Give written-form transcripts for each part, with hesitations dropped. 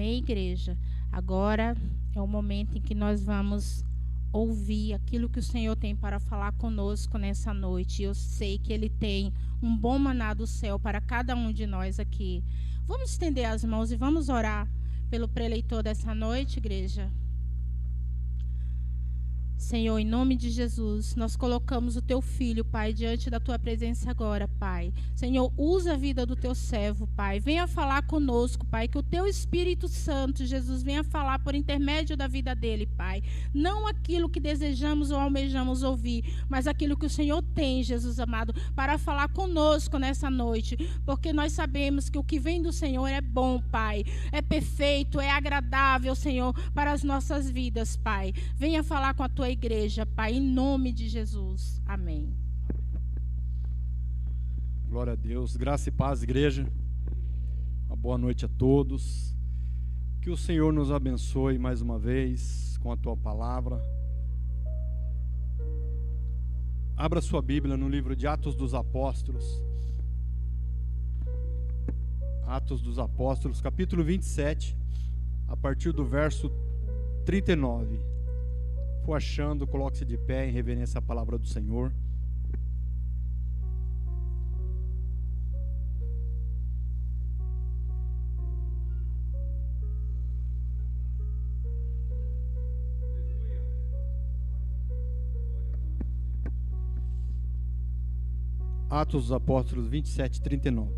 Amém, igreja? Agora é o momento em que nós vamos ouvir aquilo que o Senhor tem para falar conosco nessa noite. Eu sei que Ele tem um bom maná do céu para cada um de nós aqui. Vamos estender as mãos e vamos orar pelo preleitor dessa noite, igreja? Senhor, em nome de Jesus, nós colocamos o Teu Filho, Pai, diante da Tua presença agora, Pai. Senhor, usa a vida do Teu servo, Pai. Venha falar conosco, Pai, que o Teu Espírito Santo, Jesus, venha falar por intermédio da vida dele, Pai. Não aquilo que desejamos ou almejamos ouvir, mas aquilo que o Senhor tem, Jesus amado, para falar conosco nessa noite. Porque nós sabemos que o que vem do Senhor é bom, Pai. É perfeito, é agradável, Senhor, para as nossas vidas, Pai. Venha falar com a Tua igreja, Pai, em nome de Jesus. Amém. Glória a Deus. Graça e paz, igreja. Uma boa noite a todos. Que o Senhor nos abençoe mais uma vez com a Tua palavra. Abra sua Bíblia no livro de Atos dos Apóstolos. Atos dos Apóstolos, capítulo 27, a partir do verso 39. For achando, coloque-se de pé em reverência à palavra do Senhor. Atos dos Apóstolos 27, 39.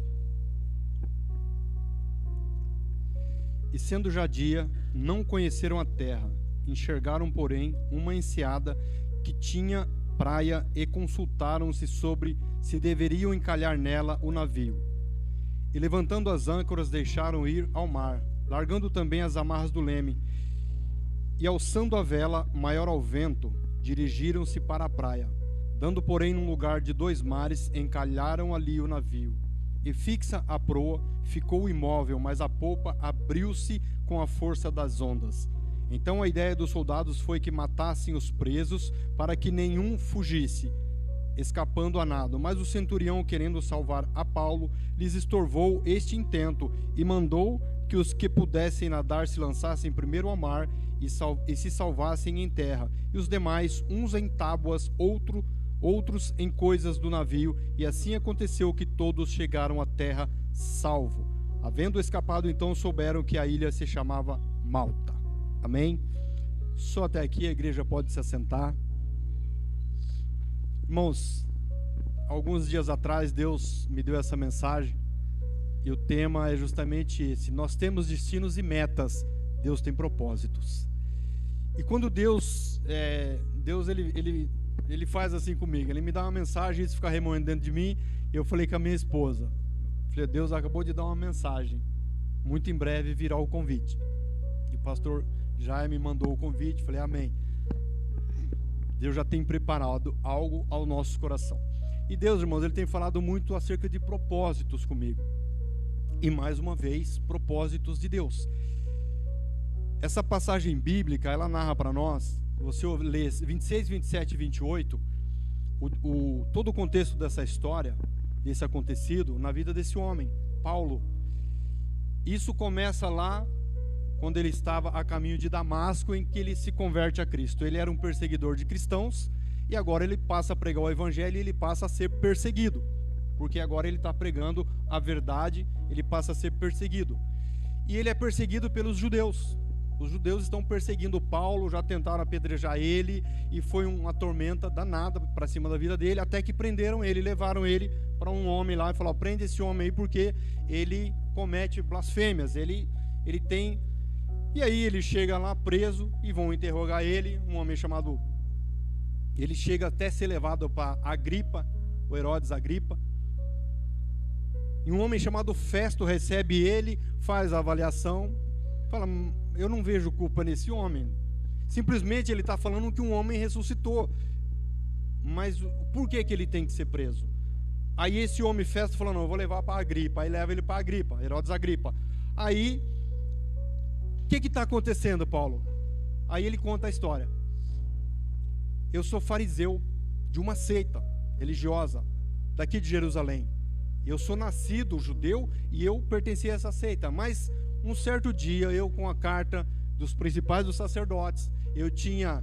E sendo já dia, não conheceram a terra. Enxergaram, porém, uma enseada que tinha praia e consultaram-se sobre se deveriam encalhar nela o navio. E levantando as âncoras, deixaram ir ao mar, largando também as amarras do leme. E alçando a vela maior ao vento, dirigiram-se para a praia. Dando, porém, num lugar de 2 mares, encalharam ali o navio. E fixa a proa, ficou imóvel, mas a popa abriu-se com a força das ondas. Então a ideia dos soldados foi que matassem os presos para que nenhum fugisse, escapando a nado. Mas o centurião, querendo salvar a Paulo, lhes estorvou este intento e mandou que os que pudessem nadar se lançassem primeiro ao mar e se salvassem em terra, e os demais, uns em tábuas, outros em coisas do navio. E assim aconteceu que todos chegaram à terra salvo. Havendo escapado, então souberam que a ilha se chamava Malta. Amém? Só até aqui, a igreja pode se assentar. Irmãos, alguns dias atrás Deus me deu essa mensagem e o tema é justamente esse: nós temos destinos e metas, Deus tem propósitos. E quando Deus ele faz assim comigo, Ele me dá uma mensagem e isso fica remoendo dentro de mim. E eu falei com a minha esposa, falei: Deus acabou de dar uma mensagem, muito em breve virá o convite. E o pastor já me mandou o convite, falei: amém. Deus já tem preparado algo ao nosso coração. E Deus, irmãos, Ele tem falado muito acerca de propósitos comigo. E mais uma vez, propósitos de Deus. Essa passagem bíblica, ela narra para nós, você lê 26, 27 e 28, todo o contexto dessa história, desse acontecido, na vida desse homem, Paulo. Isso começa lá, quando ele estava a caminho de Damasco, em que ele se converte a Cristo. Ele era um perseguidor de cristãos, e agora ele passa a pregar o evangelho e ele passa a ser perseguido, porque agora ele está pregando a verdade, ele passa a ser perseguido. E ele é perseguido pelos judeus. Os judeus estão perseguindo Paulo, já tentaram apedrejar ele, e foi uma tormenta danada para cima da vida dele, até que prenderam ele, levaram ele para um homem lá e falaram: prende esse homem aí porque ele comete blasfêmias, ele tem... E aí ele chega lá preso e vão interrogar ele, um homem chamado... Ele chega até ser levado para Agripa, o Herodes Agripa. E um homem chamado Festo recebe ele, faz a avaliação, fala: eu não vejo culpa nesse homem. Simplesmente ele está falando que um homem ressuscitou. Mas por que ele tem que ser preso? Aí esse homem Festo falou: não, eu vou levar para Agripa. Aí leva ele para Agripa, Herodes Agripa. Aí... o que está acontecendo, Paulo? Aí ele conta a história. Eu sou fariseu de uma seita religiosa daqui de Jerusalém. Eu sou nascido judeu e eu pertenci a essa seita. Mas um certo dia, eu com a carta dos principais dos sacerdotes, eu tinha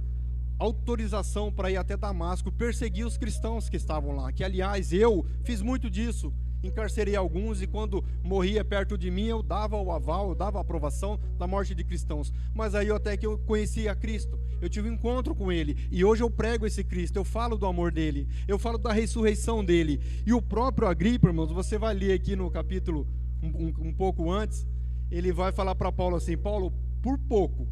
autorização para ir até Damasco, perseguir os cristãos que estavam lá, que aliás eu fiz muito disso, encarcerei alguns, e quando morria perto de mim eu dava o aval, eu dava a aprovação da morte de cristãos. Mas aí até que eu conheci a Cristo, eu tive um encontro com Ele, e hoje eu prego esse Cristo, eu falo do amor dEle, eu falo da ressurreição dEle. E o próprio Agripa, irmãos, você vai ler aqui no capítulo um pouco antes, ele vai falar para Paulo assim: Paulo, por pouco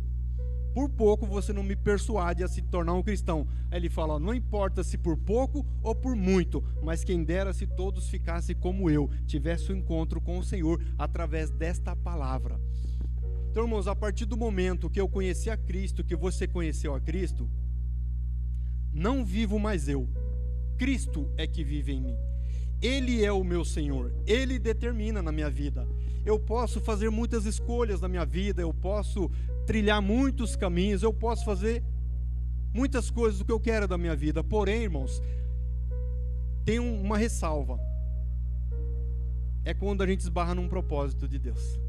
você não me persuade a se tornar um cristão. Aí ele fala: não importa se por pouco ou por muito, mas quem dera se todos ficassem como eu, tivesse um encontro com o Senhor através desta palavra. Então, irmãos, a partir do momento que eu conheci a Cristo, que você conheceu a Cristo, não vivo mais eu, Cristo é que vive em mim. Ele é o meu Senhor, Ele determina na minha vida. Eu posso fazer muitas escolhas na minha vida, eu posso trilhar muitos caminhos, eu posso fazer muitas coisas do que eu quero da minha vida. Porém, irmãos, tem uma ressalva: é quando a gente esbarra num propósito de Deus.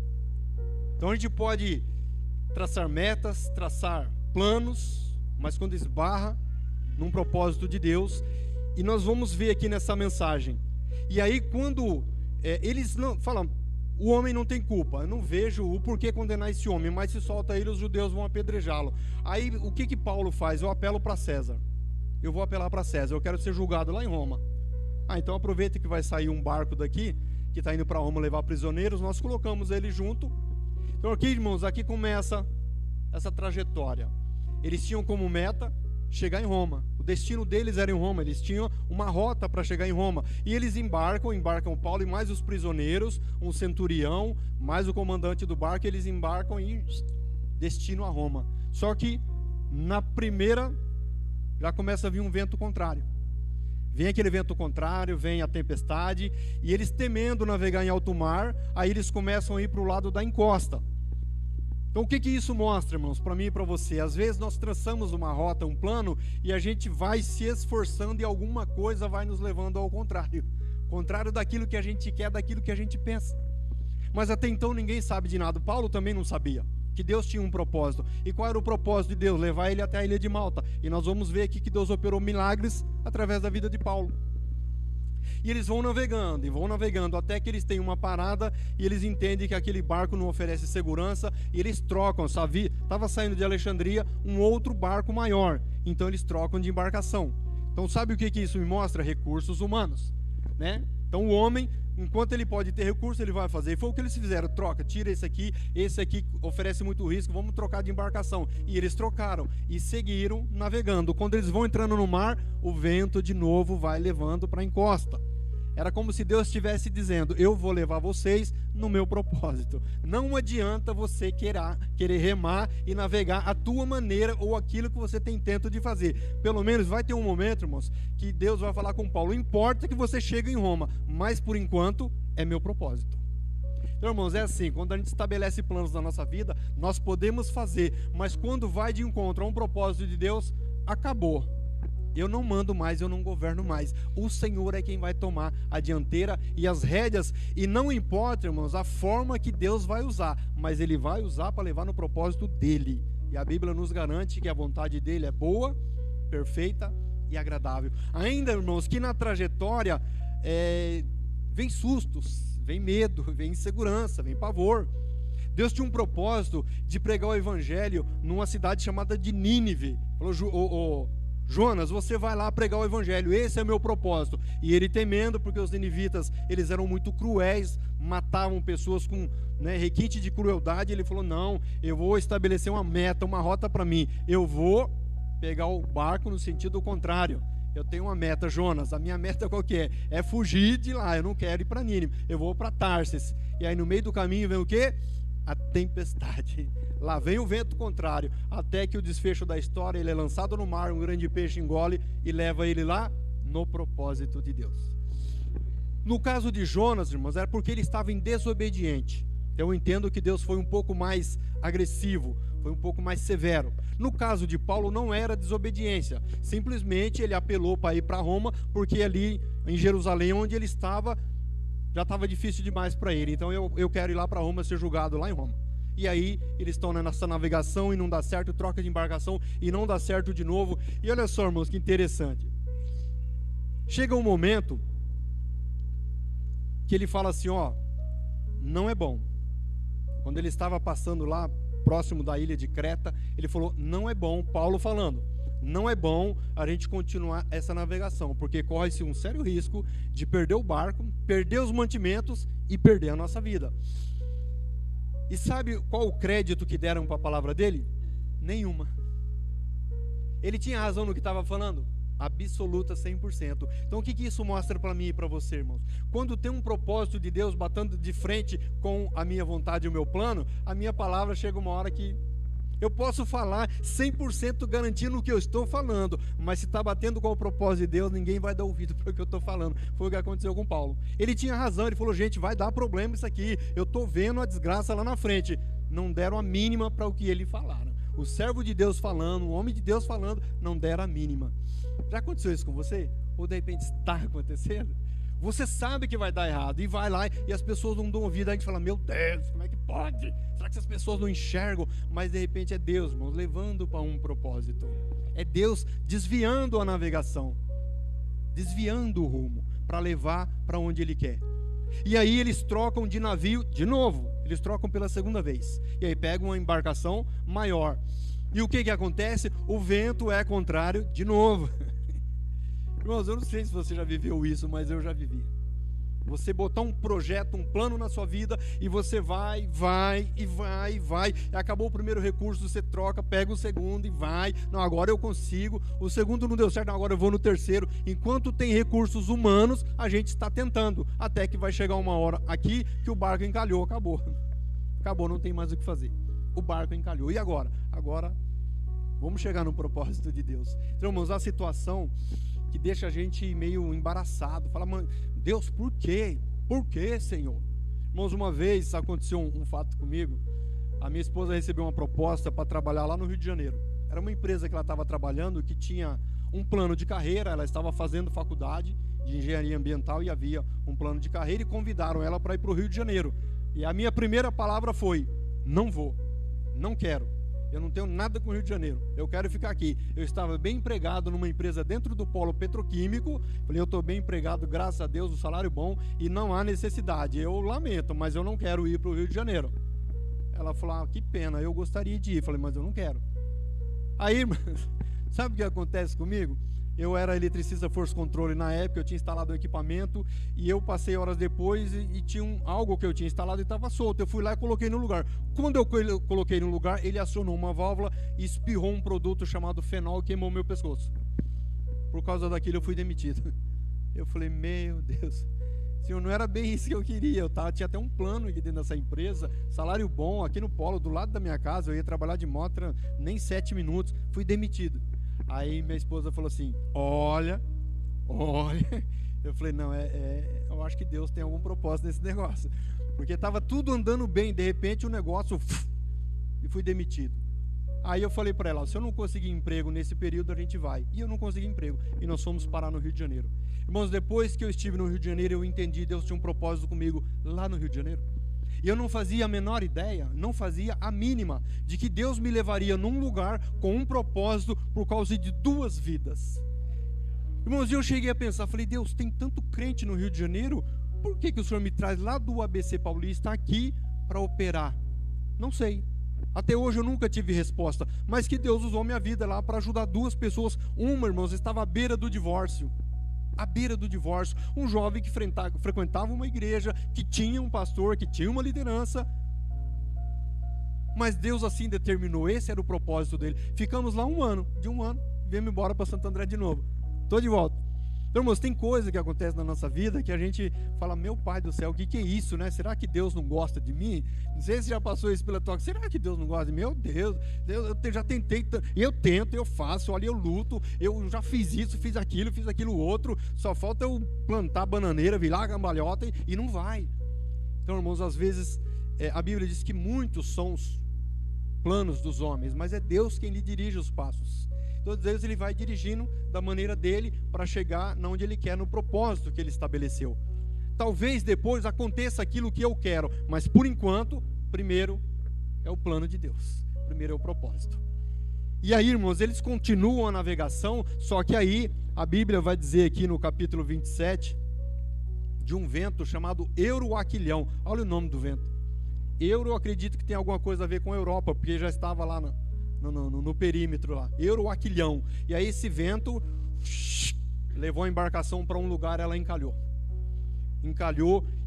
Então a gente pode traçar metas, traçar planos, mas quando esbarra num propósito de Deus, e nós vamos ver aqui nessa mensagem. E aí quando eles não falam, o homem não tem culpa, eu não vejo o porquê condenar esse homem, mas se solta ele, os judeus vão apedrejá-lo. Aí o que Paulo faz? Eu apelo para César, eu vou apelar para César, eu quero ser julgado lá em Roma. Então aproveita que vai sair um barco daqui, que está indo para Roma levar prisioneiros, nós colocamos ele junto. Então aqui, irmãos, aqui começa essa trajetória. Eles tinham como meta chegar em Roma, o destino deles era em Roma, eles tinham uma rota para chegar em Roma, e eles embarcam Paulo e mais os prisioneiros, um centurião, mais o comandante do barco, eles embarcam e destino a Roma. Só que na primeira já começa a vir um vento contrário, vem aquele vento contrário, vem a tempestade, e eles temendo navegar em alto mar, aí eles começam a ir para o lado da encosta. Então o que isso mostra, irmãos, para mim e para você? Às vezes nós traçamos uma rota, um plano, e a gente vai se esforçando e alguma coisa vai nos levando ao contrário daquilo que a gente quer, daquilo que a gente pensa. Mas até então ninguém sabe de nada. Paulo também não sabia que Deus tinha um propósito. E qual era o propósito de Deus? Levar ele até a ilha de Malta. E nós vamos ver aqui que Deus operou milagres através da vida de Paulo. E eles vão navegando até que eles têm uma parada e eles entendem que aquele barco não oferece segurança, e eles trocam. Estava saindo de Alexandria um outro barco maior, então eles trocam de embarcação. Então sabe o que isso me mostra? Recursos humanos, né? Então o homem, enquanto ele pode ter recurso, ele vai fazer. E foi o que eles fizeram: troca, tira esse aqui oferece muito risco, vamos trocar de embarcação. E eles trocaram e seguiram navegando. Quando eles vão entrando no mar, o vento de novo vai levando para a encosta. Era como se Deus estivesse dizendo: eu vou levar vocês no meu propósito. Não adianta você querer remar e navegar a tua maneira ou aquilo que você tem intento de fazer. Pelo menos vai ter um momento, irmãos, que Deus vai falar com Paulo: importa que você chegue em Roma, mas por enquanto é meu propósito. Então, irmãos, é assim: quando a gente estabelece planos na nossa vida, nós podemos fazer, mas quando vai de encontro a um propósito de Deus, acabou. Eu não mando mais, eu não governo mais. O Senhor é quem vai tomar a dianteira e as rédeas. E não importa, irmãos, a forma que Deus vai usar, mas Ele vai usar para levar no propósito dEle. E a Bíblia nos garante que a vontade dEle é boa, perfeita e agradável. Ainda, irmãos, que na trajetória vem sustos, vem medo, vem insegurança, vem pavor. Deus tinha um propósito de pregar o Evangelho numa cidade chamada de Nínive. Falou: Jonas, você vai lá pregar o Evangelho, esse é o meu propósito. E ele temendo, porque os ninivitas, eles eram muito cruéis, matavam pessoas com requinte de crueldade. Ele falou: não, eu vou estabelecer uma meta, uma rota para mim. Eu vou pegar o barco no sentido contrário. Eu tenho uma meta, Jonas, a minha meta qual que é? É fugir de lá, eu não quero ir para Nínive, eu vou para Tarsis. E aí no meio do caminho vem o quê? A tempestade. Lá vem o vento contrário, até que o desfecho da história, ele é lançado no mar, um grande peixe engole e leva ele lá no propósito de Deus. No caso de Jonas, irmãos, era porque ele estava em desobediente. Eu entendo que Deus foi um pouco mais agressivo, foi um pouco mais severo. No caso de Paulo não era desobediência, simplesmente ele apelou para ir para Roma, porque ali em Jerusalém, onde ele estava, já estava difícil demais para ele. Então eu quero ir lá para Roma, ser julgado lá em Roma. E aí eles estão nessa navegação e não dá certo, troca de embarcação e não dá certo de novo. E olha só, irmãos, que interessante. Chega um momento que ele fala assim, ó, não é bom. Quando ele estava passando lá próximo da ilha de Creta, ele falou, não é bom, Paulo falando, não é bom a gente continuar essa navegação, porque corre-se um sério risco de perder o barco, perder os mantimentos e perder a nossa vida. E sabe qual o crédito que deram para a palavra dele? Nenhuma. Ele tinha razão no que estava falando? Absoluta 100%. Então o que isso mostra para mim e para você, irmãos? Quando tem um propósito de Deus batendo de frente com a minha vontade e o meu plano, a minha palavra chega uma hora que eu posso falar 100% garantindo o que eu estou falando, mas se está batendo com o propósito de Deus, ninguém vai dar ouvido para o que eu estou falando. Foi o que aconteceu com Paulo. Ele tinha razão, ele falou, gente, vai dar problema isso aqui, eu estou vendo a desgraça lá na frente. Não deram a mínima para o que ele falaram. O servo de Deus falando, o homem de Deus falando, não deram a mínima. Já aconteceu isso com você? Ou de repente está acontecendo? Você sabe que vai dar errado e vai lá e as pessoas não dão ouvido. A gente fala, meu Deus, como é que pode? Será que essas pessoas não enxergam? Mas de repente é Deus, irmãos, levando para um propósito. É Deus desviando a navegação, desviando o rumo para levar para onde Ele quer. E aí eles trocam de navio de novo. Eles trocam pela segunda vez. E aí pegam uma embarcação maior. E o que acontece? O vento é contrário de novo. Irmãos, eu não sei se você já viveu isso, mas eu já vivi. Você botar um projeto, um plano na sua vida e você vai, e acabou o primeiro recurso, você troca, pega o segundo e vai. Não, agora eu consigo. O segundo não deu certo, não, agora eu vou no terceiro. Enquanto tem recursos humanos, a gente está tentando. Até que vai chegar uma hora aqui que o barco encalhou, acabou. Acabou, não tem mais o que fazer. O barco encalhou. E agora? Agora, vamos chegar no propósito de Deus. Então, irmãos, a situação que deixa a gente meio embaraçado. Fala, mano, Deus, por quê? Por quê, Senhor? Irmãos, uma vez aconteceu um fato comigo. A minha esposa recebeu uma proposta para trabalhar lá no Rio de Janeiro. Era uma empresa que ela estava trabalhando, que tinha um plano de carreira. Ela estava fazendo faculdade de engenharia ambiental e havia um plano de carreira e convidaram ela para ir para o Rio de Janeiro. E a minha primeira palavra foi, não vou, não quero. Eu não tenho nada com o Rio de Janeiro, eu quero ficar aqui. Eu estava bem empregado numa empresa dentro do polo petroquímico. Falei, eu estou bem empregado, graças a Deus, o salário bom e não há necessidade. Eu lamento, mas eu não quero ir para o Rio de Janeiro. Ela falou, que pena, eu gostaria de ir. Falei, mas eu não quero. Aí, sabe o que acontece comigo? Eu era eletricista Force Control na época, eu tinha instalado o equipamento e eu passei horas depois e tinha algo que eu tinha instalado e estava solto. Eu fui lá e coloquei no lugar. Quando eu coloquei no lugar, ele acionou uma válvula e espirrou um produto chamado fenol e queimou meu pescoço. Por causa daquilo eu fui demitido. Eu falei, meu Deus, Senhor, não era bem isso que eu queria. Tinha até um plano aqui dentro dessa empresa, salário bom, aqui no polo, do lado da minha casa. Eu ia trabalhar de moto, nem 7 minutos, fui demitido. Aí minha esposa falou assim, olha. Eu falei, não, eu acho que Deus tem algum propósito nesse negócio. Porque estava tudo andando bem, de repente o negócio, e fui demitido. Aí eu falei para ela, se eu não conseguir emprego nesse período, a gente vai. E eu não consegui emprego, e nós fomos parar no Rio de Janeiro. Irmãos, depois que eu estive no Rio de Janeiro, eu entendi, Deus tinha um propósito comigo lá no Rio de Janeiro. E eu não fazia a menor ideia, não fazia a mínima, de que Deus me levaria num lugar com um propósito por causa de 2 vidas. Irmãos, eu cheguei a pensar, falei, Deus, tem tanto crente no Rio de Janeiro, por que o Senhor me traz lá do ABC Paulista aqui para operar? Não sei. Até hoje eu nunca tive resposta, mas que Deus usou minha vida lá para ajudar 2 pessoas. Uma, irmãos, estava à beira do divórcio. À beira do divórcio, um jovem que frequentava uma igreja, que tinha um pastor, que tinha uma liderança, mas Deus assim determinou, esse era o propósito dele. Ficamos lá de um ano, viemos embora para Santo André de novo, estou de volta. Então, irmãos, tem coisa que acontece na nossa vida que a gente fala, meu Pai do céu, o que é isso, né? Será que Deus não gosta de mim? Não sei se já passou isso pela tua... Será que Deus não gosta de mim? Meu Deus, eu já tentei, eu tento, eu faço, olha, eu luto, eu já fiz isso, fiz aquilo outro, só falta eu plantar bananeira, virar cambalhota e não vai. Então, irmãos, às vezes, a Bíblia diz que muitos são os planos dos homens, mas é Deus quem lhe dirige os passos. Todos eles ele vai dirigindo da maneira dele para chegar onde ele quer, no propósito que ele estabeleceu. Talvez depois aconteça aquilo que eu quero, mas por enquanto, primeiro É o plano de Deus. Primeiro é o propósito. E aí, irmãos, eles continuam a navegação, só que aí a Bíblia vai dizer aqui no capítulo 27 de um vento chamado Euroaquilhão. Olha o nome do vento. Euro, eu acredito que tem alguma coisa a ver com a Europa, porque já estava lá no perímetro lá. Euroaquilhão. E aí esse vento levou a embarcação para um lugar, ela encalhou.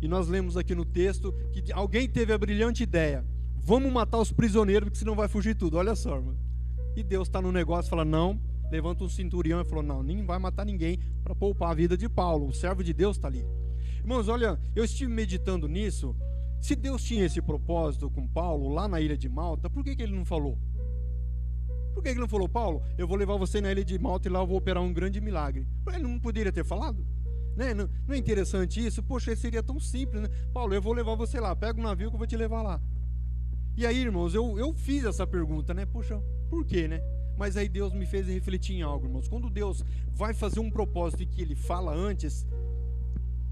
E nós lemos aqui no texto que alguém teve a brilhante ideia: vamos matar os prisioneiros, porque senão vai fugir tudo. Olha só, irmão. E Deus está no negócio, fala: não. Levanta um centurião e falou: não, nem vai matar ninguém para poupar a vida de Paulo. O servo de Deus está ali. Irmãos, olha, eu estive meditando nisso. Se Deus tinha esse propósito com Paulo lá na ilha de Malta, por que ele não falou? Por que ele não falou: Paulo, eu vou levar você na ilha de Malta e lá eu vou operar um grande milagre? Ele não poderia ter falado? Né? Não é interessante isso? Poxa, seria tão simples, né? Paulo, eu vou levar você lá, pega um navio que eu vou te levar lá. E aí, irmãos, eu fiz essa pergunta, né? Poxa, por quê, né? Mas aí Deus me fez refletir em algo, irmãos. Quando Deus vai fazer um propósito que Ele fala antes,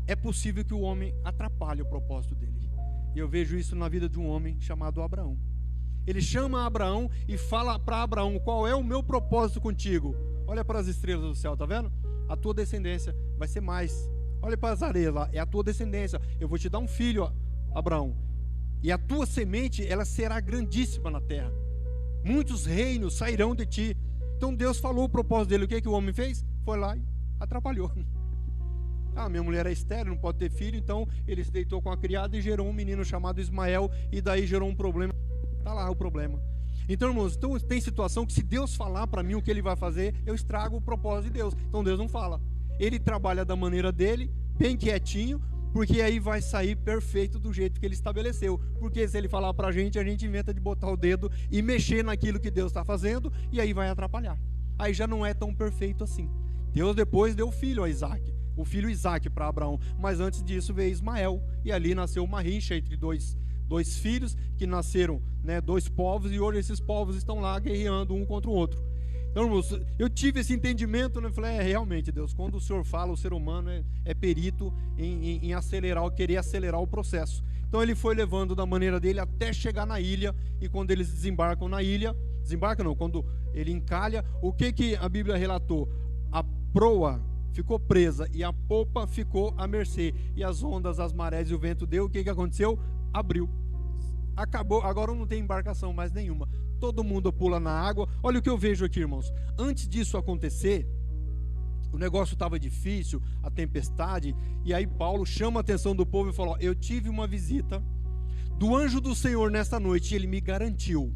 é possível que o homem atrapalhe o propósito dele. E eu vejo isso na vida de um homem chamado Abraão. Ele chama Abraão e fala para Abraão: qual é o meu propósito contigo? Olha para as estrelas do céu, tá vendo? A tua descendência vai ser mais. Olha para as areias lá, é a tua descendência. Eu vou te dar um filho, Abraão. E a tua semente, ela será grandíssima na terra. Muitos reinos sairão de ti. Então Deus falou o propósito dele. O que o homem fez? Foi lá e atrapalhou. Minha mulher é estéril, não pode ter filho. Então ele se deitou com a criada e gerou um menino chamado Ismael. E daí gerou um problema. Está lá o problema. Então, irmãos, tem situação que se Deus falar para mim o que Ele vai fazer, eu estrago o propósito de Deus. Então Deus não fala. Ele trabalha da maneira dele, bem quietinho, porque aí vai sair perfeito do jeito que Ele estabeleceu. Porque se Ele falar para a gente inventa de botar o dedo e mexer naquilo que Deus está fazendo, e aí vai atrapalhar. Aí já não é tão perfeito assim. Deus depois deu filho a Isaac, o filho Isaac para Abraão, mas antes disso veio Ismael, e ali nasceu uma rixa entre dois filhos que nasceram, né, dois povos, e hoje esses povos estão lá guerreando um contra o outro. Então, irmãos, eu tive esse entendimento, né? Eu falei: realmente, Deus, quando o Senhor fala, o ser humano é perito em querer acelerar o processo. Então ele foi levando da maneira dele até chegar na ilha, e quando eles desembarcam na ilha, quando ele encalha, o que a Bíblia relatou? A proa ficou presa e a popa ficou à mercê, e as ondas, as marés e o vento deu. O que aconteceu? Abriu. Acabou, agora não tem embarcação mais nenhuma. Todo mundo pula na água. Olha o que eu vejo aqui, irmãos. Antes disso acontecer, o negócio estava difícil, a tempestade, e aí Paulo chama a atenção do povo e fala: eu tive uma visita do anjo do Senhor nesta noite, e ele me garantiu: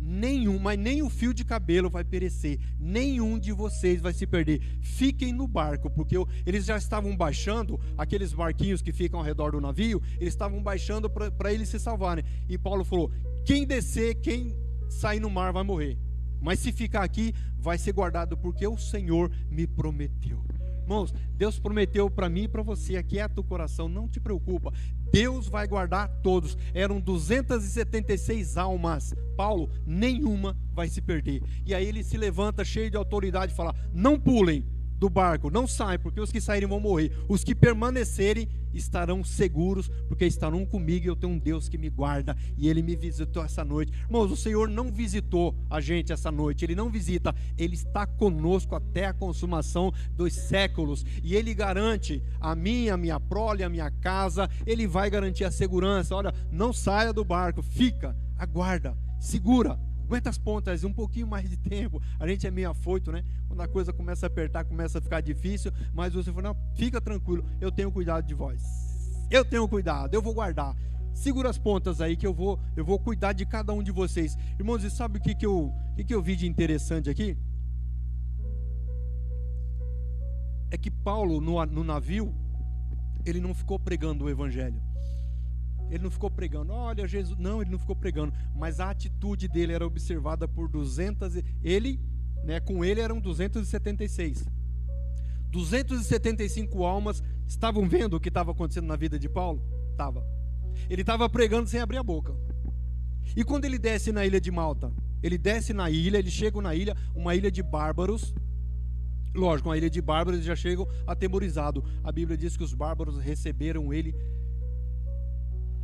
nem o fio de cabelo vai perecer, nenhum de vocês vai se perder. Fiquem no barco, porque eles já estavam baixando, aqueles barquinhos que ficam ao redor do navio, eles estavam baixando para eles se salvarem. E Paulo falou: quem descer, quem sair no mar vai morrer, mas se ficar aqui vai ser guardado, porque o Senhor me prometeu. Irmãos, Deus prometeu para mim e para você. Aquieta o coração, não te preocupa, Deus vai guardar todos. Eram 276 almas, Paulo, nenhuma vai se perder. E aí ele se levanta cheio de autoridade e fala: não pulem do barco, não saem, porque os que saírem vão morrer. Os que permanecerem estarão seguros, porque estarão comigo, e eu tenho um Deus que me guarda, e Ele me visitou essa noite. Irmãos, o Senhor não visitou a gente essa noite, Ele não visita, Ele está conosco até a consumação dos séculos, e Ele garante a minha prole, a minha casa. Ele vai garantir a segurança. Olha, não saia do barco, fica, aguarda, segura, aguenta as pontas um pouquinho mais de tempo. A gente é meio afoito, né? Quando a coisa começa a apertar, começa a ficar difícil, mas você fala: não, fica tranquilo, eu tenho cuidado de vós, eu tenho cuidado, eu vou guardar. Segura as pontas aí que eu vou cuidar de cada um de vocês. Irmãos, e sabe o que eu vi de interessante aqui? É que Paulo no navio, ele não ficou pregando o evangelho. Ele não ficou pregando: olha Jesus, não, ele não ficou pregando, mas a atitude dele era observada por 200, com ele eram 276. 275 almas estavam vendo o que estava acontecendo na vida de Paulo? Estava. Ele estava pregando sem abrir a boca. E quando ele desce na ilha de Malta, ele desce na ilha, ele chega na ilha, uma ilha de bárbaros. Lógico, uma ilha de bárbaros, eles já chegam atemorizados. A Bíblia diz que os bárbaros receberam ele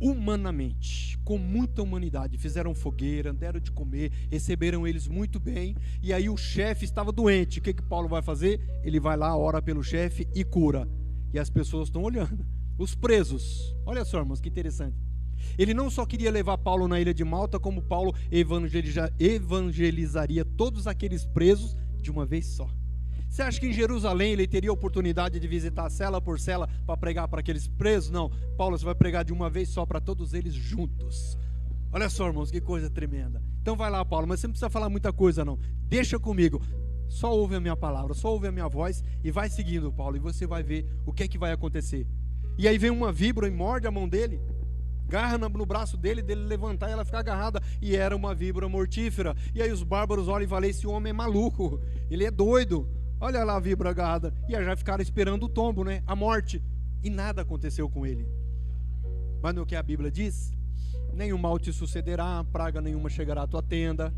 humanamente, com muita humanidade, fizeram fogueira, deram de comer, receberam eles muito bem, e aí o chefe estava doente. O que Paulo vai fazer? Ele vai lá, ora pelo chefe e cura, e as pessoas estão olhando, os presos, olha só, irmãos, que interessante. Ele não só queria levar Paulo na ilha de Malta, como Paulo evangelizaria todos aqueles presos de uma vez só. Você acha que em Jerusalém ele teria oportunidade de visitar cela por cela para pregar para aqueles presos? Não, Paulo, você vai pregar de uma vez só para todos eles juntos. Olha só, irmãos, que coisa tremenda. Então vai lá, Paulo, mas você não precisa falar muita coisa não, deixa comigo, só ouve a minha palavra, só ouve a minha voz e vai seguindo, Paulo, e você vai ver o que é que vai acontecer. E aí vem uma víbora e morde a mão dele, agarra no braço dele levantar e ela ficar agarrada, e era uma víbora mortífera. E aí os bárbaros olham e falam, esse homem é maluco, ele é doido, olha lá a víbora agarrada. E aí já ficaram esperando o tombo, né? A morte, e nada aconteceu com ele. Mas no que a Bíblia diz, nenhum mal te sucederá, praga nenhuma chegará à tua tenda,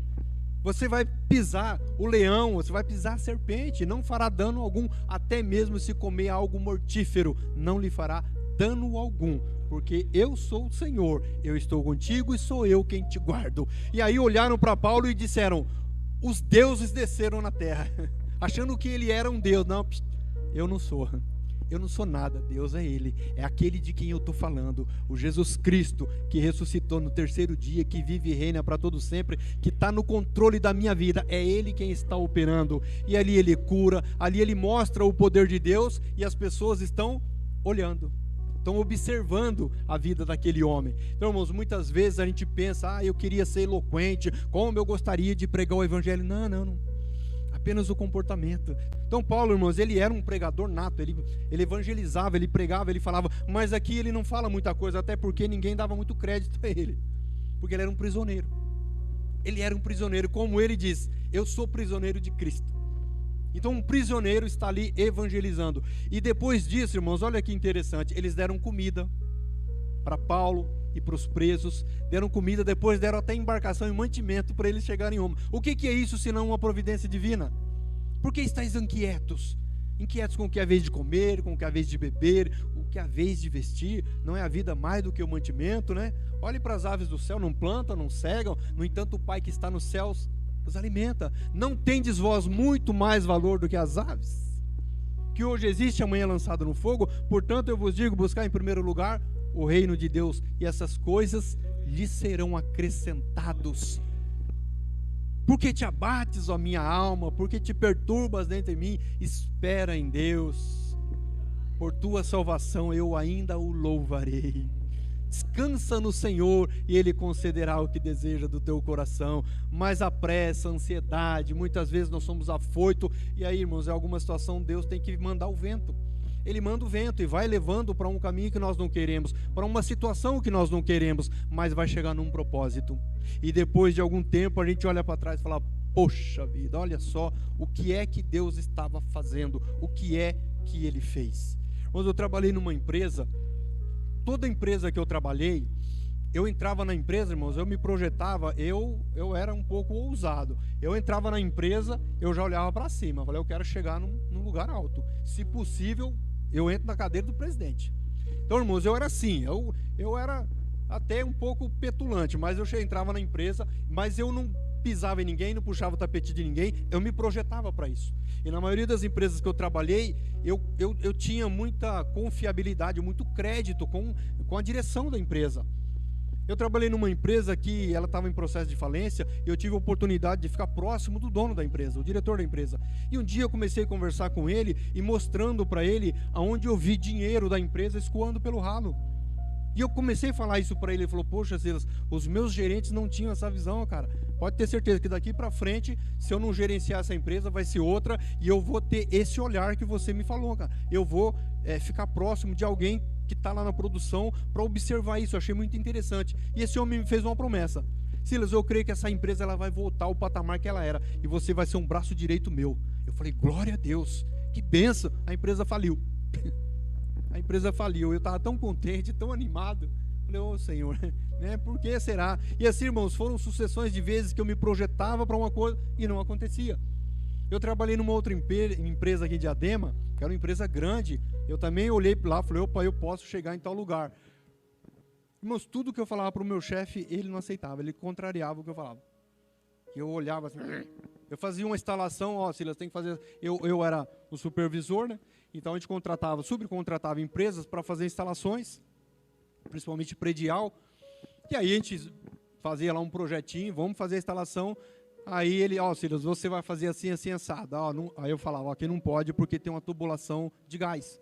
você vai pisar o leão, você vai pisar a serpente, não fará dano algum, até mesmo se comer algo mortífero, não lhe fará dano algum, porque eu sou o Senhor, eu estou contigo e sou eu quem te guardo. E aí olharam para Paulo e disseram, os deuses desceram na terra, achando que ele era um Deus. Não, eu não sou nada, Deus é Ele, é aquele de quem eu estou falando, o Jesus Cristo, que ressuscitou no terceiro dia, que vive e reina para todo sempre, que está no controle da minha vida, é Ele quem está operando. E ali Ele cura, ali Ele mostra o poder de Deus, e as pessoas estão olhando, estão observando a vida daquele homem. Então, irmãos, muitas vezes a gente pensa, eu queria ser eloquente, como eu gostaria de pregar o Evangelho. Não, apenas o comportamento. Então Paulo, irmãos, ele era um pregador nato, ele evangelizava, ele pregava, ele falava, mas aqui ele não fala muita coisa, até porque ninguém dava muito crédito a ele, porque ele era um prisioneiro. Ele era um prisioneiro, como ele diz, eu sou prisioneiro de Cristo. Então um prisioneiro está ali evangelizando. E depois disso, irmãos, olha que interessante, eles deram comida para Paulo e para os presos, deram comida, depois deram até embarcação e mantimento para eles chegarem em Roma. O que é isso senão uma providência divina? Por que estáis inquietos? Inquietos com o que é a vez de comer, com o que é a vez de beber, o que é a vez de vestir? Não é a vida mais do que o mantimento, né? Olhe para as aves do céu, não plantam, não cegam, no entanto o Pai que está nos céus os alimenta. Não tendes vós muito mais valor do que as aves, que hoje existe, amanhã é lançado no fogo? Portanto eu vos digo, buscar em primeiro lugar o reino de Deus, e essas coisas lhe serão acrescentados. Porque te abates, ó minha alma, porque te perturbas dentro de mim, espera em Deus, por tua salvação eu ainda o louvarei. Descansa no Senhor e Ele concederá o que deseja do teu coração. Mas a pressa, a ansiedade, muitas vezes nós somos afoitos, e aí, irmãos, em alguma situação Deus tem que mandar o vento. Ele manda o vento e vai levando para um caminho que nós não queremos, para uma situação que nós não queremos, mas vai chegar num propósito. E depois de algum tempo a gente olha para trás e fala, poxa vida, olha só o que é que Deus estava fazendo, o que é que Ele fez. Quando eu trabalhei numa empresa, toda empresa que eu trabalhei, eu entrava na empresa, irmãos, eu me projetava, eu era um pouco ousado. Eu entrava na empresa, eu já olhava para cima, eu falei, eu quero chegar num lugar alto. Se possível, eu entro na cadeira do presidente. Então, irmãos, eu era assim, eu era até um pouco petulante, mas eu entrava na empresa, mas eu não pisava em ninguém, não puxava o tapete de ninguém, eu me projetava para isso. E na maioria das empresas que eu trabalhei, eu tinha muita confiabilidade, muito crédito com a direção da empresa. Eu trabalhei numa empresa que ela estava em processo de falência, e eu tive a oportunidade de ficar próximo do dono da empresa, o diretor da empresa. E um dia eu comecei a conversar com ele e mostrando para ele aonde eu vi dinheiro da empresa escoando pelo ralo. E eu comecei a falar isso para ele. Ele falou, poxa, Silas, os meus gerentes não tinham essa visão, cara. Pode ter certeza que daqui para frente, se eu não gerenciar essa empresa, vai ser outra, e eu vou ter esse olhar que você me falou, cara. Eu vou ficar próximo de alguém que está lá na produção para observar isso. Eu achei muito interessante. E esse homem me fez uma promessa. Silas, eu creio que essa empresa ela vai voltar ao patamar que ela era, e você vai ser um braço direito meu. Eu falei, glória a Deus, que benção. A empresa faliu. A empresa faliu. Eu estava tão contente, tão animado. Falei, ô Senhor, né? Por que será? E assim, irmãos, foram sucessões de vezes que eu me projetava para uma coisa e não acontecia. Eu trabalhei numa outra empresa aqui de Diadema, que era uma empresa grande. Eu também olhei lá e falei, opa, eu posso chegar em tal lugar. Irmãos, tudo que eu falava para o meu chefe, ele não aceitava, ele contrariava o que eu falava. Eu olhava assim, eu fazia uma instalação, ó, Silas, tem que fazer. Eu era o supervisor, né? Então a gente subcontratava empresas para fazer instalações, principalmente predial. E aí a gente fazia lá um projetinho, vamos fazer a instalação. Aí ele, ó, Silas, você vai fazer assim, assim, assado. Aí eu falava, aqui não pode porque tem uma tubulação de gás.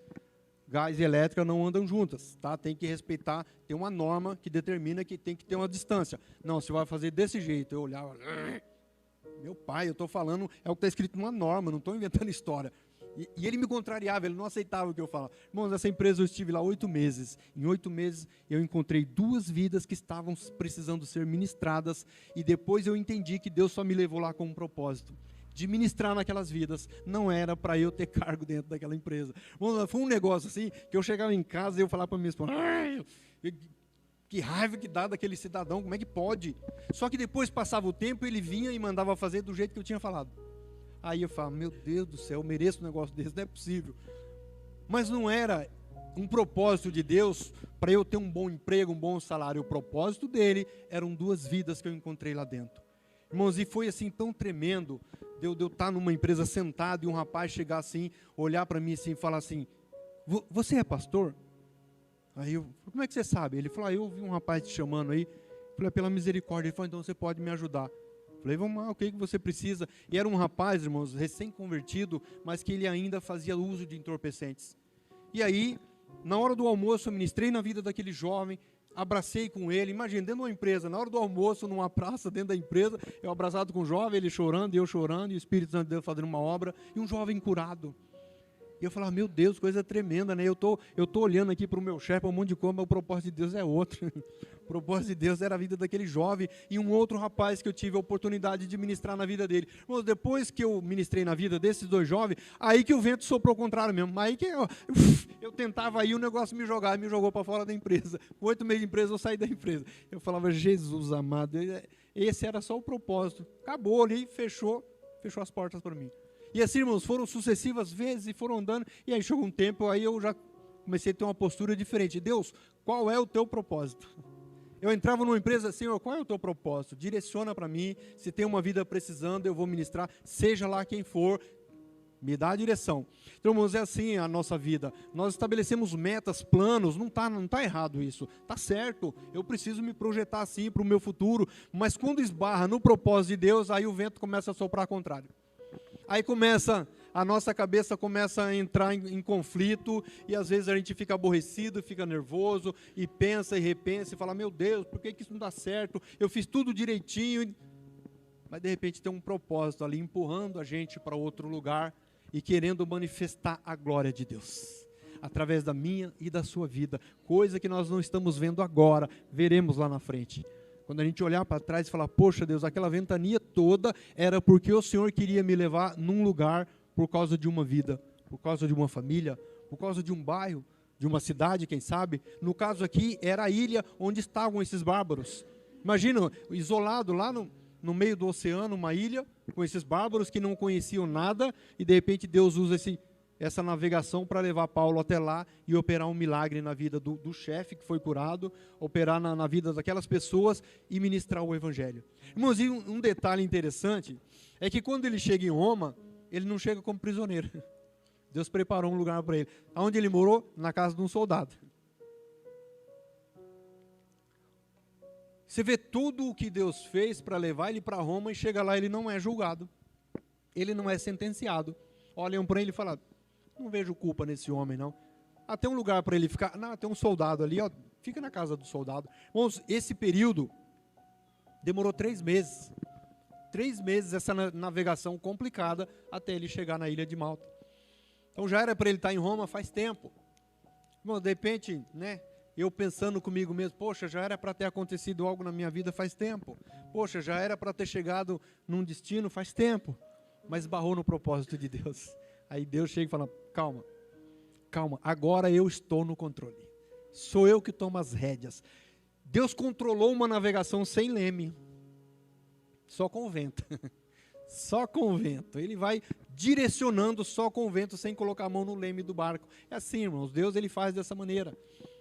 Gás e elétrica não andam juntas, tá? Tem que respeitar, tem uma norma que determina que tem que ter uma distância. Não, você vai fazer desse jeito. Eu olhava, meu pai, eu estou falando, é o que está escrito numa norma, não estou inventando história. E ele me contrariava, ele não aceitava o que eu falava. Irmãos, nessa empresa eu estive lá 8 meses. Em 8 meses eu encontrei 2 vidas que estavam precisando ser ministradas. E depois eu entendi que Deus só me levou lá com um propósito. De ministrar naquelas vidas. Não era para eu ter cargo dentro daquela empresa. Irmãos, foi um negócio assim, que eu chegava em casa e eu falava para minha esposa, que raiva que dá daquele cidadão, como é que pode? Só que depois passava o tempo, ele vinha e mandava fazer do jeito que eu tinha falado. Aí eu falo, meu Deus do céu, eu mereço um negócio desse, não é possível. Mas não era um propósito de Deus para eu ter um bom emprego, um bom salário. O propósito dele eram 2 vidas que eu encontrei lá dentro. Irmãos, e foi assim tão tremendo, de eu estar numa empresa sentado e um rapaz chegar assim, olhar para mim assim e falar assim, você é pastor? Aí eu, como é que você sabe? Ele falou, eu vi um rapaz te chamando aí. Eu falei, pela misericórdia. Ele falou, então você pode me ajudar. Falei, vamos lá, o que você precisa? E era um rapaz, irmãos, recém-convertido, mas que ele ainda fazia uso de entorpecentes. E aí, na hora do almoço, eu ministrei na vida daquele jovem, abracei com ele. Imagina, dentro de uma empresa, na hora do almoço, numa praça dentro da empresa, eu abraçado com um jovem, ele chorando, e eu chorando, e o Espírito Santo de Deus fazendo uma obra, e um jovem curado. E eu falava, meu Deus, coisa tremenda, né? Eu tô olhando aqui para o meu chefe, um monte de coisa, mas o propósito de Deus é outro. O propósito de Deus era a vida daquele jovem e um outro rapaz que eu tive a oportunidade de ministrar na vida dele. Mas depois que eu ministrei na vida desses 2 jovens, aí que o vento soprou o contrário mesmo. Aí que eu tentava aí, o negócio me jogou para fora da empresa. Com 8 meses de empresa, eu saí da empresa. Eu falava, Jesus amado, esse era só o propósito. Acabou ali, fechou as portas para mim. E assim, irmãos, foram sucessivas vezes e foram andando, e aí chegou um tempo, aí eu já comecei a ter uma postura diferente. Deus, qual é o teu propósito? Eu entrava numa empresa, Senhor, qual é o teu propósito? Direciona para mim, se tem uma vida precisando, eu vou ministrar, seja lá quem for, me dá a direção. Então, irmãos, é assim a nossa vida. Nós estabelecemos metas, planos, não tá errado isso, está certo. Eu preciso me projetar assim para o meu futuro, mas quando esbarra no propósito de Deus, aí o vento começa a soprar ao contrário. Aí a nossa cabeça começa a entrar em conflito, e às vezes a gente fica aborrecido, fica nervoso, e pensa e repensa, e fala, meu Deus, por que isso não dá certo? Eu fiz tudo direitinho, mas de repente tem um propósito ali, empurrando a gente para outro lugar, e querendo manifestar a glória de Deus, através da minha e da sua vida, coisa que nós não estamos vendo agora, veremos lá na frente. Quando a gente olhar para trás e falar, poxa Deus, aquela ventania toda era porque o Senhor queria me levar num lugar por causa de uma vida, por causa de uma família, por causa de um bairro, de uma cidade, quem sabe. No caso aqui, era a ilha onde estavam esses bárbaros. Imagina, isolado lá no meio do oceano, uma ilha, com esses bárbaros que não conheciam nada, e de repente Deus usa essa navegação para levar Paulo até lá e operar um milagre na vida do chefe que foi curado, operar na vida daquelas pessoas e ministrar o evangelho. Irmãos, e um detalhe interessante é que quando ele chega em Roma, ele não chega como prisioneiro. Deus preparou um lugar para ele. Aonde ele morou? Na casa de um soldado. Você vê tudo o que Deus fez para levar ele para Roma, e chega lá, ele não é julgado. Ele não é sentenciado. Olham para ele e falam, não vejo culpa nesse homem, não. Tem um lugar para ele ficar. Não, tem um soldado ali, ó, fica na casa do soldado. Irmãos, esse período demorou 3 meses. 3 meses essa navegação complicada até ele chegar na ilha de Malta. Então já era para ele estar em Roma faz tempo. Irmão, de repente, né, eu pensando comigo mesmo, poxa, já era para ter acontecido algo na minha vida faz tempo. Poxa, já era para ter chegado num destino faz tempo. Mas barrou no propósito de Deus. Aí Deus chega e fala, calma, agora eu estou no controle. Sou eu que tomo as rédeas. Deus controlou uma navegação sem leme. Só com o vento. Só com o vento. Ele vai direcionando só com o vento, sem colocar a mão no leme do barco. É assim, irmãos. Deus, ele faz dessa maneira.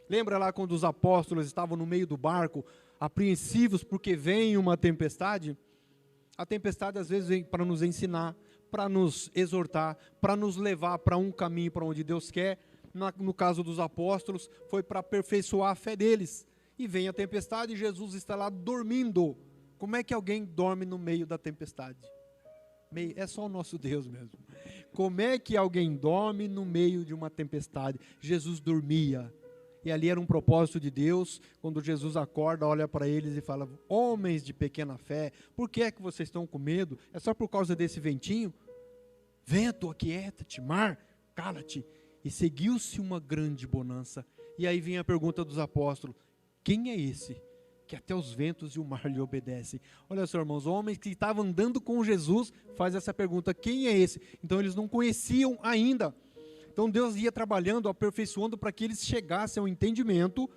Lembra lá quando os apóstolos estavam no meio do barco, apreensivos porque vem uma tempestade? A tempestade às vezes vem para nos ensinar, para nos exortar, para nos levar para um caminho para onde Deus quer. No caso dos apóstolos, foi para aperfeiçoar a fé deles. E vem a tempestade e Jesus está lá dormindo. Como é que alguém dorme no meio da tempestade? É só o nosso Deus mesmo. Como é que alguém dorme no meio de uma tempestade? Jesus dormia. E ali era um propósito de Deus. Quando Jesus acorda, olha para eles e fala: homens de pequena fé, por que é que vocês estão com medo? É só por causa desse ventinho? Vento, aquieta-te, mar, cala-te. E seguiu-se uma grande bonança. E aí vem a pergunta dos apóstolos: quem é esse que até os ventos e o mar lhe obedecem? Olha só, irmãos, homens que estavam andando com Jesus faz essa pergunta: quem é esse? Então eles não conheciam ainda. Então Deus ia trabalhando, aperfeiçoando para que eles chegassem ao entendimento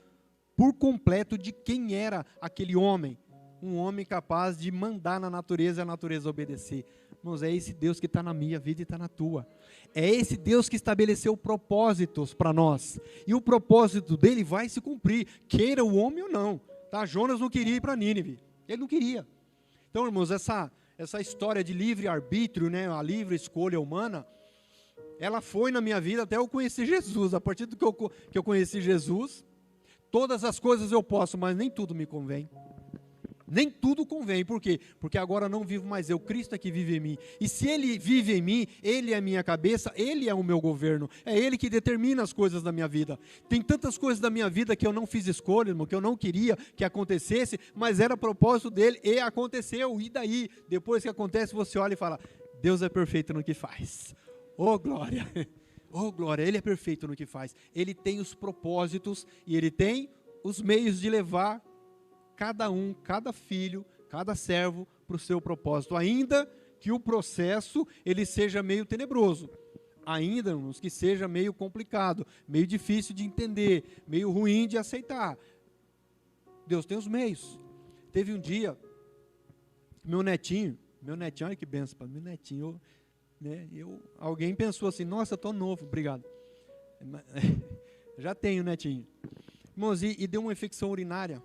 por completo de quem era aquele homem. Um homem capaz de mandar na natureza e a natureza obedecer. Irmãos, é esse Deus que está na minha vida e está na tua. É esse Deus que estabeleceu propósitos para nós. E o propósito dele vai se cumprir, queira o homem ou não. Tá? Jonas não queria ir para Nínive. Ele não queria. Então, irmãos, essa história de livre-arbítrio, né, a livre escolha humana, ela foi na minha vida até eu conhecer Jesus. A partir do que eu conheci Jesus, todas as coisas eu posso, mas nem tudo me convém. Nem tudo convém. Por quê? Porque agora não vivo mais eu, Cristo é que vive em mim. E se Ele vive em mim, Ele é a minha cabeça, Ele é o meu governo. É Ele que determina as coisas da minha vida. Tem tantas coisas da minha vida que eu não fiz escolha, irmão, que eu não queria que acontecesse, mas era propósito dEle e aconteceu. E daí, depois que acontece, você olha e fala: Deus é perfeito no que faz. Oh glória! Oh glória! Ele é perfeito no que faz. Ele tem os propósitos e Ele tem os meios de levar cada filho, cada servo para o seu propósito, ainda que o processo ele seja meio tenebroso, ainda irmãos, que seja meio complicado, meio difícil de entender, meio ruim de aceitar. Deus tem os meios. Teve um dia, meu netinho, olha que benção, meu netinho, alguém pensou assim: nossa, estou novo, obrigado. Já tenho netinho. Irmãos, e deu uma infecção urinária.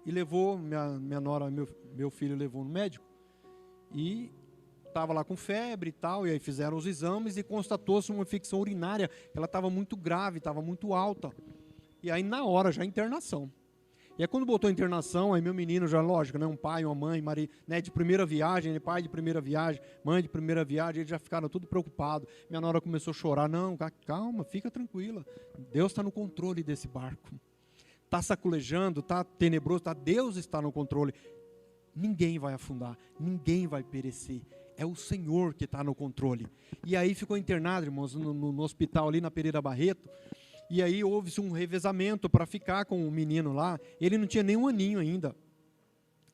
E levou, minha nora, meu filho levou no médico, e estava lá com febre e tal, e aí fizeram os exames e constatou-se uma infecção urinária, ela estava muito grave, estava muito alta, e aí na hora já internação. E aí quando botou internação, aí meu menino já, lógico, né, um pai, uma mãe, né, de primeira viagem, pai de primeira viagem, mãe de primeira viagem, eles já ficaram tudo preocupados. Minha nora começou a chorar: não, calma, fica tranquila, Deus está no controle desse barco. Está saculejando, está tenebroso, Deus está no controle. Ninguém vai afundar, ninguém vai perecer. É o Senhor que está no controle. E aí ficou internado, irmãos, no hospital ali na Pereira Barreto. E aí houve-se um revezamento para ficar com o menino lá. Ele não tinha nem um aninho ainda.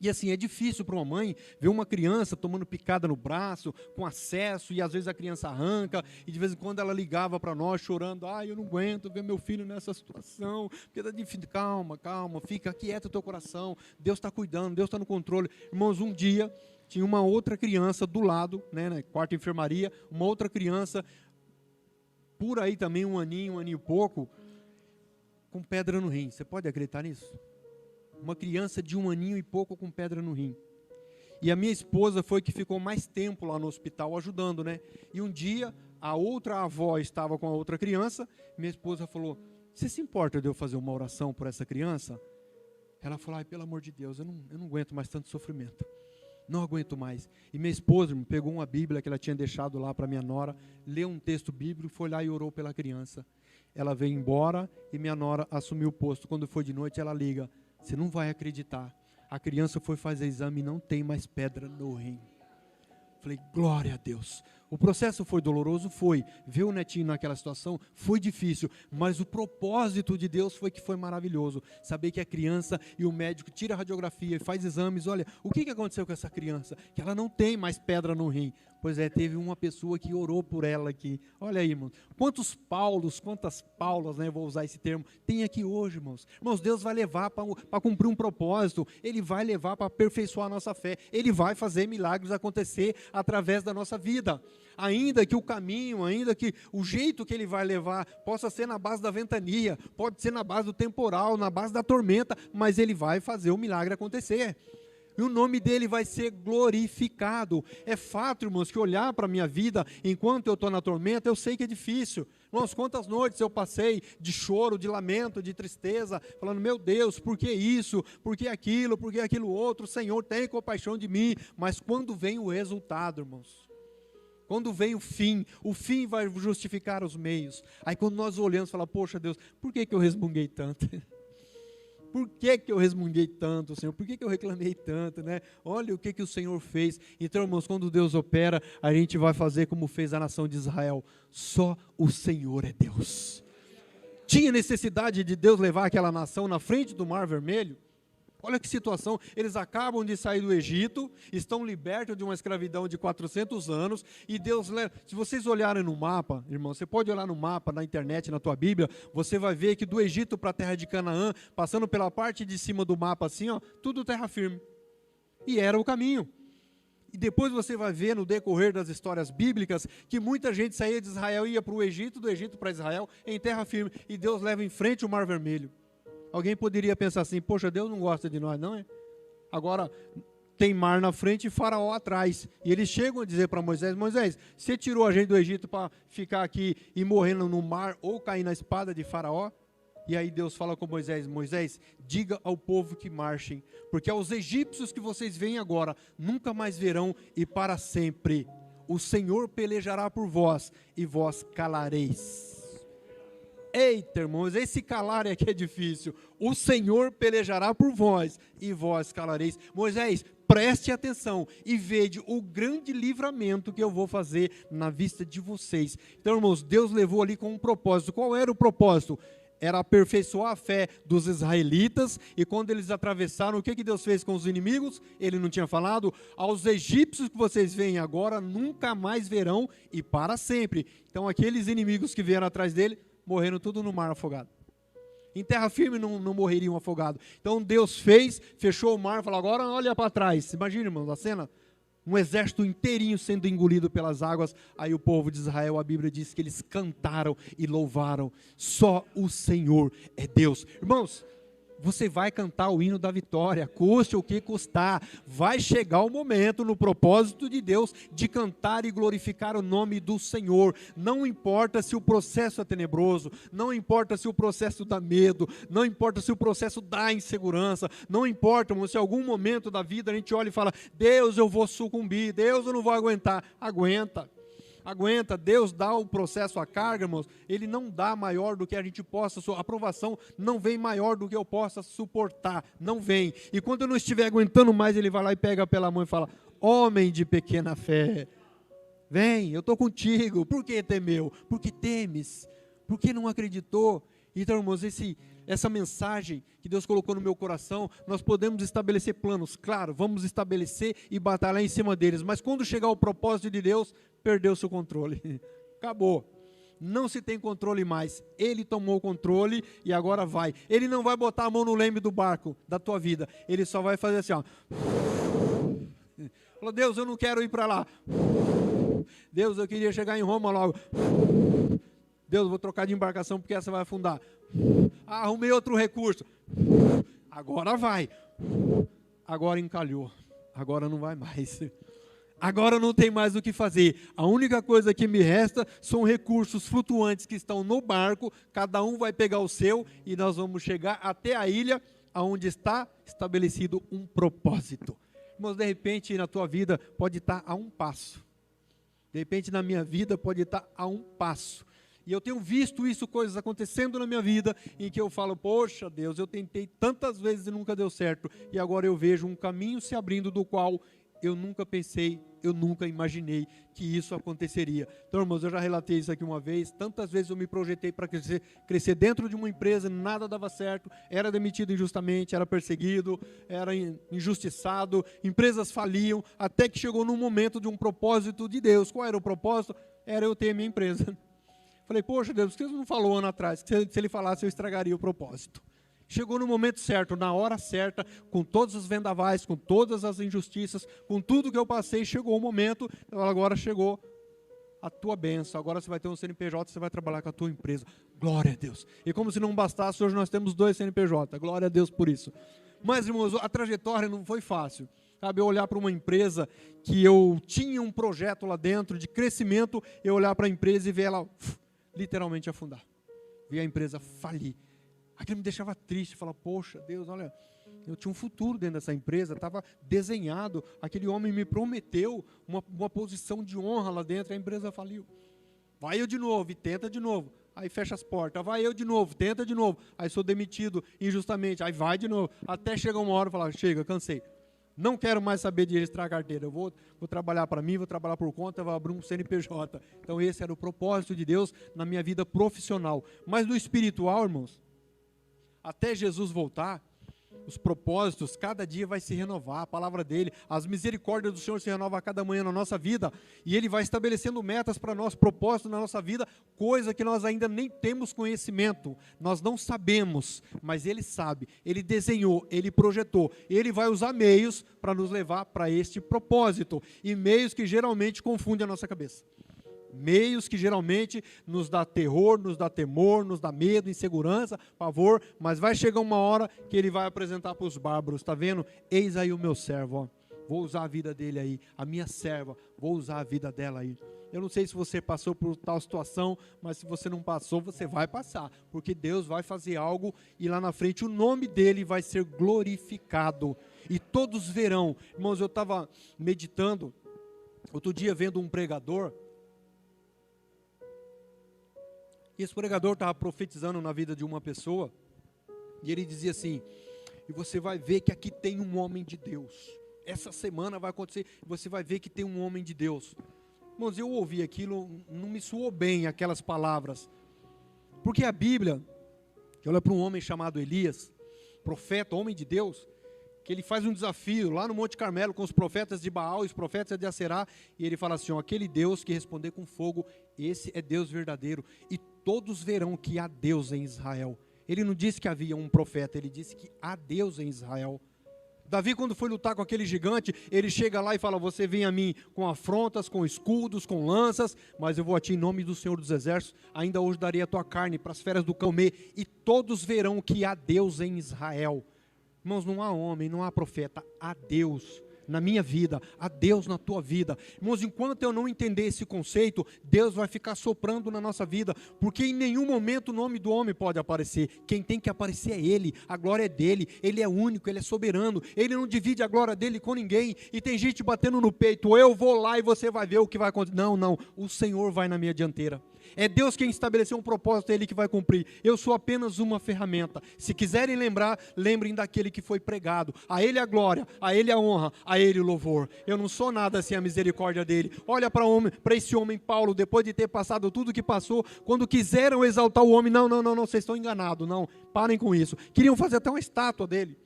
E assim, é difícil para uma mãe ver uma criança tomando picada no braço, com acesso, e às vezes a criança arranca, e de vez em quando ela ligava para nós chorando: eu não aguento ver meu filho nessa situação, porque está difícil. Calma, fica quieto o teu coração, Deus está cuidando, Deus está no controle. Irmãos, um dia tinha uma outra criança do lado, né, na quarta enfermaria, uma outra criança, por aí também um aninho e pouco, com pedra no rim. Você pode acreditar nisso? Uma criança de um aninho e pouco com pedra no rim. E a minha esposa foi que ficou mais tempo lá no hospital ajudando, né? E um dia, a outra avó estava com a outra criança, minha esposa falou: você se importa de eu fazer uma oração por essa criança? Ela falou: pelo amor de Deus, eu não aguento mais tanto sofrimento. Não aguento mais. E minha esposa pegou uma Bíblia que ela tinha deixado lá para minha nora, leu um texto bíblico, foi lá e orou pela criança. Ela veio embora e minha nora assumiu o posto. Quando foi de noite, ela liga: você não vai acreditar, a criança foi fazer exame e não tem mais pedra no rim. Falei: glória a Deus. O processo foi doloroso? Foi. Ver o netinho naquela situação foi difícil, mas o propósito de Deus foi que foi maravilhoso. Saber que a criança e o médico tira a radiografia e faz exames. Olha, o que aconteceu com essa criança? Que ela não tem mais pedra no rim. Pois é, teve uma pessoa que orou por ela aqui. Olha aí, irmãos, quantas Paulas, né, vou usar esse termo, tem aqui hoje, irmãos. Irmãos, Deus vai levar para cumprir um propósito, Ele vai levar para aperfeiçoar a nossa fé, Ele vai fazer milagres acontecer através da nossa vida. Ainda que o caminho, ainda que o jeito que ele vai levar possa ser na base da ventania, pode ser na base do temporal, na base da tormenta, mas ele vai fazer o milagre acontecer. E o nome dele vai ser glorificado. É fato, irmãos, que olhar para a minha vida enquanto eu estou na tormenta, eu sei que é difícil. Irmãos, quantas noites eu passei de choro, de lamento, de tristeza, falando, meu Deus, por que isso, por que aquilo outro, Senhor, tem compaixão de mim. Mas quando vem o resultado, irmãos, quando vem o fim vai justificar os meios. Aí quando nós olhamos, falamos, poxa Deus, por que eu resmunguei tanto? Por que eu resmunguei tanto, Senhor? Por que eu reclamei tanto, né? Olha o que o Senhor fez. Então, irmãos, quando Deus opera, a gente vai fazer como fez a nação de Israel. Só o Senhor é Deus. Tinha necessidade de Deus levar aquela nação na frente do Mar Vermelho? Olha que situação, eles acabam de sair do Egito, estão libertos de uma escravidão de 400 anos, e Deus leva, se vocês olharem no mapa, irmão, você pode olhar no mapa, na internet, na tua Bíblia, você vai ver que do Egito para a terra de Canaã, passando pela parte de cima do mapa assim, ó, tudo terra firme, e era o caminho. E depois você vai ver no decorrer das histórias bíblicas, que muita gente saía de Israel e ia para o Egito, do Egito para Israel, em terra firme, e Deus leva em frente o Mar Vermelho. Alguém poderia pensar assim, poxa, Deus não gosta de nós, não é? Agora, tem mar na frente e Faraó atrás. E eles chegam a dizer para Moisés, Moisés, você tirou a gente do Egito para ficar aqui e morrendo no mar ou cair na espada de Faraó? E aí Deus fala com Moisés, Moisés, diga ao povo que marchem, porque aos egípcios que vocês veem agora, nunca mais verão e para sempre. O Senhor pelejará por vós e vós calareis. Eita, irmãos, esse calar é que é difícil. O Senhor pelejará por vós, e vós calareis. Moisés, preste atenção e vede o grande livramento que eu vou fazer na vista de vocês. Então, irmãos, Deus levou ali com um propósito. Qual era o propósito? Era aperfeiçoar a fé dos israelitas, e quando eles atravessaram, o que Deus fez com os inimigos? Ele não tinha falado? Aos egípcios que vocês veem agora, nunca mais verão, e para sempre. Então, aqueles inimigos que vieram atrás dele, morrendo tudo no mar afogado. Em terra firme não morreriam afogados. Então Deus fechou o mar, falou, agora olha para trás. Imagina, irmãos, a cena, um exército inteirinho sendo engolido pelas águas. Aí o povo de Israel, a Bíblia diz que eles cantaram e louvaram. Só o Senhor é Deus. Irmãos, você vai cantar o hino da vitória, custe o que custar. Vai chegar o momento, no propósito de Deus, de cantar e glorificar o nome do Senhor. Não importa se o processo é tenebroso, não importa se o processo dá medo, não importa se o processo dá insegurança, não importa, se em algum momento da vida a gente olha e fala, Deus, eu vou sucumbir, Deus, eu não vou aguentar. Aguenta, Deus dá o processo, a carga, irmãos, Ele não dá maior do que a gente possa, a aprovação não vem maior do que eu possa suportar, não vem. E quando eu não estiver aguentando mais, Ele vai lá e pega pela mão e fala, homem de pequena fé, vem, eu estou contigo. Por que temeu? Porque temes, porque não acreditou. Então, irmãos, essa mensagem que Deus colocou no meu coração, nós podemos estabelecer planos, claro, vamos estabelecer e batalhar em cima deles, mas quando chegar o propósito de Deus, perdeu-se o controle, acabou, não se tem controle mais, Ele tomou o controle e agora vai. Ele não vai botar a mão no leme do barco da tua vida, Ele só vai fazer assim, ó. Falou, Deus, eu não quero ir para lá, Deus, eu queria chegar em Roma logo, Deus, vou trocar de embarcação porque essa vai afundar. Arrumei outro recurso. Agora vai. Agora encalhou. Agora não vai mais. Agora não tem mais o que fazer. A única coisa que me resta são recursos flutuantes que estão no barco. Cada um vai pegar o seu e nós vamos chegar até a ilha onde está estabelecido um propósito. Mas de repente na tua vida pode estar a um passo. De repente na minha vida pode estar a um passo. E eu tenho visto coisas acontecendo na minha vida, em que eu falo, poxa Deus, eu tentei tantas vezes e nunca deu certo, e agora eu vejo um caminho se abrindo do qual eu nunca pensei, eu nunca imaginei que isso aconteceria. Então, irmãos, eu já relatei isso aqui uma vez, tantas vezes eu me projetei para crescer dentro de uma empresa, nada dava certo, era demitido injustamente, era perseguido, era injustiçado, empresas faliam, até que chegou num momento de um propósito de Deus. Qual era o propósito? Era eu ter minha empresa. Falei, poxa Deus, por que você não falou um ano atrás? Que se ele falasse, eu estragaria o propósito. Chegou no momento certo, na hora certa, com todos os vendavais, com todas as injustiças, com tudo que eu passei, chegou o momento, agora chegou a tua bênção, agora você vai ter um CNPJ, você vai trabalhar com a tua empresa. Glória a Deus. E como se não bastasse, hoje nós temos 2 CNPJ. Glória a Deus por isso. Mas, irmãos, a trajetória não foi fácil. Sabe, eu olhar para uma empresa que eu tinha um projeto lá dentro de crescimento, eu olhar para a empresa e ver ela literalmente afundar. Ver a empresa falir. Aquilo me deixava triste, falar, poxa, Deus, olha, eu tinha um futuro dentro dessa empresa, estava desenhado, aquele homem me prometeu uma posição de honra lá dentro, e a empresa faliu. Vai eu de novo e tenta de novo. Aí fecha as portas, vai eu de novo, tenta de novo. Aí sou demitido injustamente, aí vai de novo. Até chega uma hora e fala, chega, cansei. Não quero mais saber de registrar a carteira. Eu vou trabalhar para mim, vou trabalhar por conta, vou abrir um CNPJ. Então esse era o propósito de Deus na minha vida profissional. Mas no espiritual, irmãos, até Jesus voltar, os propósitos, cada dia vai se renovar, a palavra dele, as misericórdias do Senhor se renovam a cada manhã na nossa vida, e ele vai estabelecendo metas para nós, propósitos na nossa vida, coisa que nós ainda nem temos conhecimento, nós não sabemos, mas ele sabe, ele desenhou, ele projetou, ele vai usar meios para nos levar para este propósito, e meios que geralmente confundem a nossa cabeça. Meios que geralmente nos dá terror, nos dá temor, nos dá medo, insegurança, pavor, mas vai chegar uma hora que ele vai apresentar para os bárbaros, está vendo? Eis aí o meu servo, ó. Vou usar a vida dele aí, a minha serva, vou usar a vida dela aí. Eu não sei se você passou por tal situação, mas se você não passou, você vai passar, porque Deus vai fazer algo e lá na frente o nome dele vai ser glorificado, e todos verão. Irmãos, eu estava meditando, outro dia vendo um pregador, e esse pregador estava profetizando na vida de uma pessoa, e ele dizia assim, e você vai ver que aqui tem um homem de Deus, essa semana vai acontecer, você vai ver que tem um homem de Deus. Irmãos, eu ouvi aquilo, não me soou bem aquelas palavras, porque a Bíblia, que olha para um homem chamado Elias, profeta, homem de Deus, que ele faz um desafio lá no Monte Carmelo com os profetas de Baal e os profetas de Aserá, e ele fala assim, ó, aquele Deus que responder com fogo, esse é Deus verdadeiro, e todos verão que há Deus em Israel. Ele não disse que havia um profeta, ele disse que há Deus em Israel. Davi, quando foi lutar com aquele gigante, ele chega lá e fala, você vem a mim com afrontas, com escudos, com lanças, mas eu vou a ti em nome do Senhor dos Exércitos, ainda hoje darei a tua carne para as feras do cão comer, e todos verão que há Deus em Israel. Irmãos, não há homem, não há profeta, há Deus na minha vida, há Deus na tua vida. Irmãos, enquanto eu não entender esse conceito, Deus vai ficar soprando na nossa vida, porque em nenhum momento o nome do homem pode aparecer. Quem tem que aparecer é Ele, a glória é dele, Ele é único, Ele é soberano, Ele não divide a glória dele com ninguém, e tem gente batendo no peito, eu vou lá e você vai ver o que vai acontecer. Não, não, o Senhor vai na minha dianteira. É Deus quem estabeleceu um propósito, é Ele que vai cumprir. Eu sou apenas uma ferramenta. Se quiserem lembrar, lembrem daquele que foi pregado. A Ele a glória, a Ele a honra, a Ele o louvor. Eu não sou nada sem a misericórdia dEle. Olha para esse homem Paulo, depois de ter passado tudo que passou, quando quiseram exaltar o homem, não, vocês estão enganados, não, parem com isso. Queriam fazer até uma estátua dele.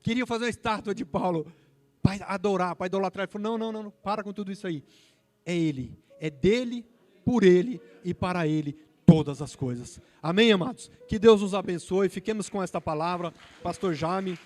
Queriam fazer uma estátua de Paulo, para adorar, para idolatrar. Ele falou, não, para com tudo isso aí. É Ele, é dEle, por Ele e para Ele todas as coisas. Amém, amados? Que Deus nos abençoe. Fiquemos com esta palavra. Pastor Jaime.